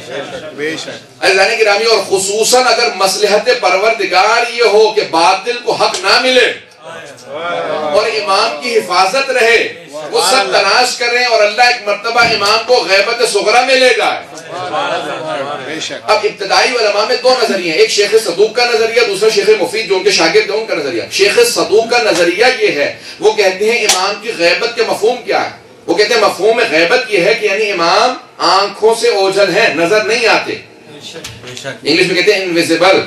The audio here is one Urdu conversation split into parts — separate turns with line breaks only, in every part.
عزیزان گرامی، اور خصوصاً اگر مصلحت پروردگار یہ ہو کہ باطل کو حق نہ ملے اور امام کی حفاظت رہے، وہ سب تلاش کریں اور اللہ ایک مرتبہ امام کو غیبت صغرا میں لے جائے۔ اب ابتدائی علماء میں دو نظریے ہیں، ایک شیخ صدوق کا نظریہ، دوسرا شیخ مفید جو ان کے شاگرد ہیں ان کا نظریہ۔ شیخ صدوق کا نظریہ یہ ہے، وہ کہتے ہیں امام کی غیبت کے مفہوم کیا ہے؟ وہ کہتے ہیں مفہوم غیبت یہ ہے کہ یعنی امام آنکھوں سے اوجھل ہیں، نظر نہیں آتے، انگلش میں کہتے ہیں انویزیبل،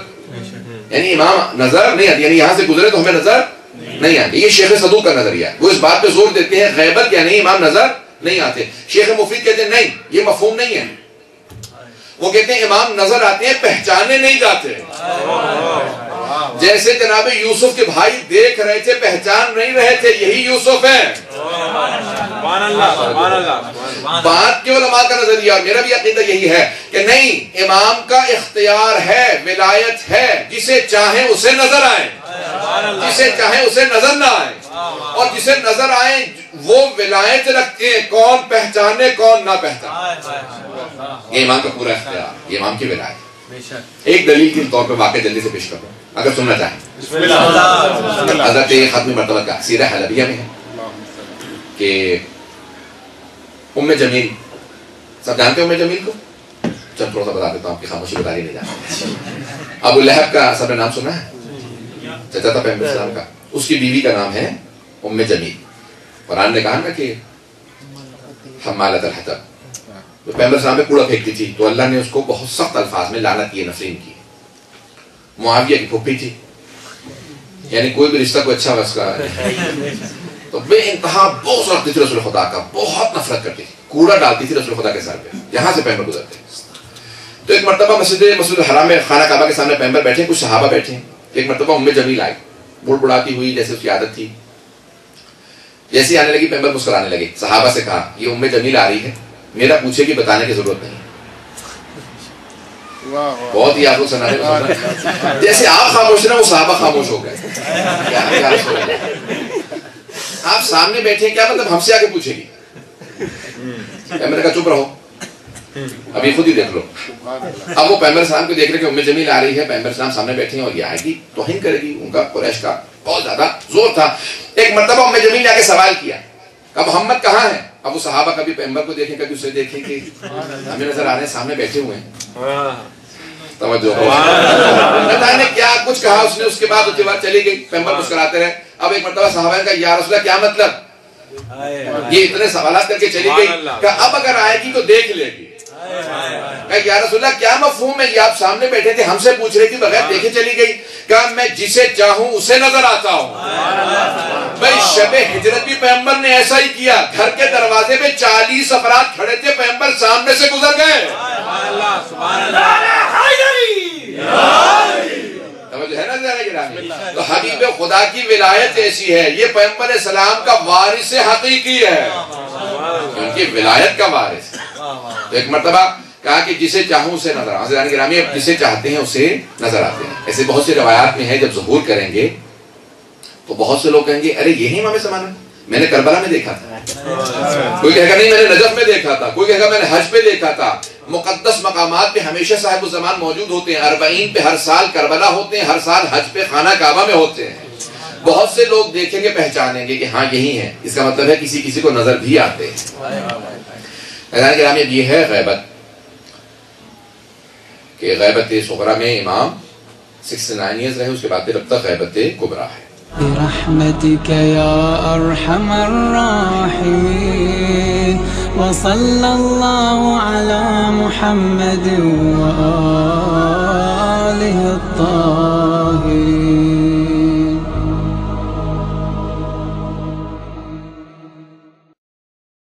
یعنی امام نظر نہیں آتی، یعنی یہاں سے گزرے تو ہمیں نظر نہیں آتی۔ یہ شیخ صدوق کا نظریہ ہے، وہ اس بات پہ زور دیتے ہیں غیبت یعنی امام نظر نہیں آتے۔ شیخ مفید کہتے ہیں نہیں، یہ مفہوم نہیں ہے، وہ کہتے ہیں امام نظر آتے ہیں، پہچانے نہیں جاتے۔ جیسے جناب یوسف کے بھائی دیکھ رہے تھے، پہچان نہیں رہے تھے، یہی یوسف ہے۔ بات کے علماء کا نظریہ، میرا بھی عقیدہ یہی ہے کہ نہیں، امام کا اختیار ہے، ولایت ہے، جسے چاہیں اسے نظر آئے، جسے چاہیں اسے نظر نہ آئے، اور جسے نظر آئے وہ ولایت رکھتے ہیں، کون پہچانے کون نہ پہچانے، یہ امام کا پورا اختیار، یہ امام کی ولایت۔ ایک دلیل کے طور پہ واقع جلدی سے پیش کرتا ہوں اگر سننا چاہیں۔ حضرت ختم مرتبہ کا سیرہ حلبیہ میں ہے کہ ام جمیل، سب جانتے ہیں ام جمیل کو؟ چند تھوڑا سا بتا دیتا ہوں، آپ کی خاموشی بتا رہی نہیں جانتے۔ ابو لہب کا سب نے نام سنا ہے، چچا تھا پیغمبر اسلام کا، اس کی بیوی کا نام ہے ام جمیل۔ قرآن نے کہا نا کہ حمالۃ الحطب، تو پیغمبر اسلام پہ کوڑا پھینکتی تھی، تو اللہ نے اس کو بہت سخت الفاظ میں لعنت کی، نفرین کی۔ معاویہ کی پھوپھی تھی، یعنی کوئی بھی رشتہ کو اچھا واسطہ تو بے انتہا بہت رکھتی تھی رسول خدا کا، بہت نفرت کرتی تھی، کوڑا ڈالتی تھی رسول خدا کے سر پہ جہاں سے پیغمبر گزرتے۔ تو ایک مرتبہ مسجد الحرام میں خانہ کعبہ کے سامنے پیغمبر بیٹھے، کچھ صحابہ بیٹھے ہیں۔ ایک مرتبہ ام جمیل آئی، بڑ بڑاتی ہوئی جیسے اس کی عادت تھی، جیسے آنے لگی پیغمبر مسکرانے لگے۔ صحابہ سے کہا یہ ام جمیل آ رہی ہے، میرا پوچھے کہ بتانے کی ضرورت نہیں۔ بہت ہی آپ کو سنانے کو سننا، جیسے آپ خاموش رہے وہ صحابہ خاموش ہو گئے۔ آپ سامنے بیٹھے کیا مطلب ہم سے آگے پوچھے گی؟ میں نے کہا چپ رہو، ابھی خود ہی دیکھ لو۔ اب وہ پیغمبر اسلام کو دیکھ رہے کہ ام جمیل آ رہی ہے، پیغمبر اسلام سامنے بیٹھے ہیں اور یہ آئے گی توہین کرے گی، ان کا قریش کا بہت زیادہ زور تھا۔ ایک مرتبہ ام جمیل نے آ کے سوال کیا کہ محمد کہاں ہے؟ اب وہ صحابہ کبھی پیغمبر کو دیکھیں کبھی اسے دیکھیں کہ ہمیں نظر آ رہے ہیں سامنے بیٹھے ہوئے ہیں۔ توجہ نے کیا کچھ کہا اس نے، اس کے بعد اس کے بعد چلی گئی، پیغمبر مسکراتے رہے۔ اب ایک مرتبہ صحابہ نے کہا یا رسول اللہ کیا مطلب؟ یہ اتنے سوالات کر کے چلی گئی کہ اب اگر آئے گی تو دیکھ لے گی۔ یا رسول اللہ کیا مفہوم ہے؟ یہ آپ سامنے بیٹھے تھے، ہم سے پوچھ رہی تھی، بغیر دیکھے چلی گئی۔ کہا میں جسے چاہوں اسے نظر آتا ہوں۔ بھائی شب ہجرت بھی پیغمبر نے ایسا ہی کیا، گھر کے دروازے پہ 40 افراد کھڑے تھے، پیغمبر سامنے سے گزر گئے۔ ہے نا ذرا گرامی؟ تو حبیب خدا کی ولایت ایسی ہے، یہ پیغمبر اسلام کا وارث حقیقی ہے، ان کی ولایت کا وارث۔ تو ایک مرتبہ کہا کہ جسے چاہوں اسے نظر آتا ہوں، گرامی جسے چاہتے ہیں اسے نظر آتے ہیں۔ ایسے بہت سی روایات میں ہے جب ظہور کریں گے تو بہت سے لوگ کہیں گے ارے یہی امام زمانہ ہے، میں نے کربلا میں دیکھا تھا، کوئی کہے گا نہیں میں نے نجف میں دیکھا تھا، کوئی کہے گا میں نے حج پہ دیکھا تھا۔ مقدس مقامات پہ ہمیشہ صاحب الزمان موجود ہوتے ہیں، 40 پہ ہر سال کربلا ہوتے ہیں، ہر سال حج پہ خانہ کعبہ میں ہوتے ہیں۔ بہت سے لوگ دیکھیں گے پہچانیں گے کہ ہاں یہی ہے، اس کا مطلب ہے کسی کسی کو نظر بھی آتے ہیں۔ یہ ہے غیبت، کہ غیبت صغرا میں امام 69 ایئرز رہے، اس کے بعد پھر اب تک غیبت کبریٰ ہے۔
برحمتك يا أرحم الراحمين وصلى الله على محمد وآله الطاهرين